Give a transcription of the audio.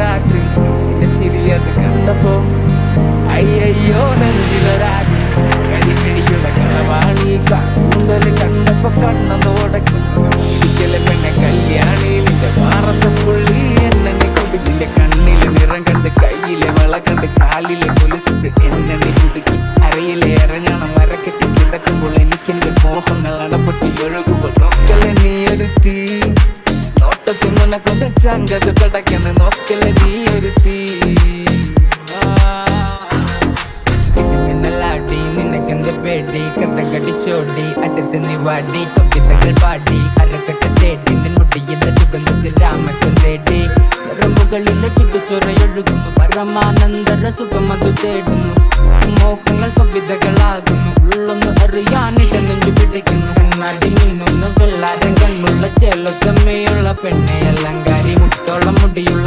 രാത്രി നിന്റെ ചിരിയത് കണ്ടപ്പോ അയ്യോ നെഞ്ചിലൊരാടി കരിക്കടിയുടെ കളവാണി കൂന്തല് കണ്ടപ്പോ കണ്ണതോടക്കി ചിരിക്കലെ പെണ്ണെ കല്യാണി നിന്റെ മാറത്തെ പുള്ളി എന്നെ കുടുക്കിന്റെ കണ്ണിലെ നിറം കണ്ട് കയ്യിലെ വള കണ്ട് കാലിലെ പൊലിച്ചിട്ട് എന്നെ നീ കുടുക്കി അരയിലെ ഇറങ്ങണം മരക്കെട്ടി കിടക്കുമ്പോൾ എനിക്കെന്റെ മോഹങ്ങൾ അടപൊട്ടി ഒഴുകുമ്പോൾ നോക്കലെ നീ ഒരു തീ നോട്ടത്തിൽ നിനക്കൊന്ന് ചങ്കത് പടക്കുന്ന നോക്കലെ നീ ഒരു തീ നിനക്കെന്ത് പേടി കഥകടിച്ചോടി അടുത്ത് നീ വാടി കവിതകൾ പാടി അരക്കെട്ട് തേടി നിന്നുടിയിലെ സുഗന്ധത്തിൽ രാമക്കൻ തേടി ഞരമ്പുകളിലെ ചുട്ടുചൊറയൊഴുകുന്നു പരമാനന്ദര സുഖമതു തേടുന്നു മോഹങ്ങൾ കവിതകളാകുന്നു ഉള്ളൊന്ന് അറിയാനിട നെഞ്ചു പിടിക്കുന്നു കണ്ണാടി മിന്നുന്നു വെള്ളാരം കണ്ണുള്ള ചെലത്തമ്മയുള്ള പെണ്ണെ അലങ്കാരി മുട്ടോളം മുടിയുള്ള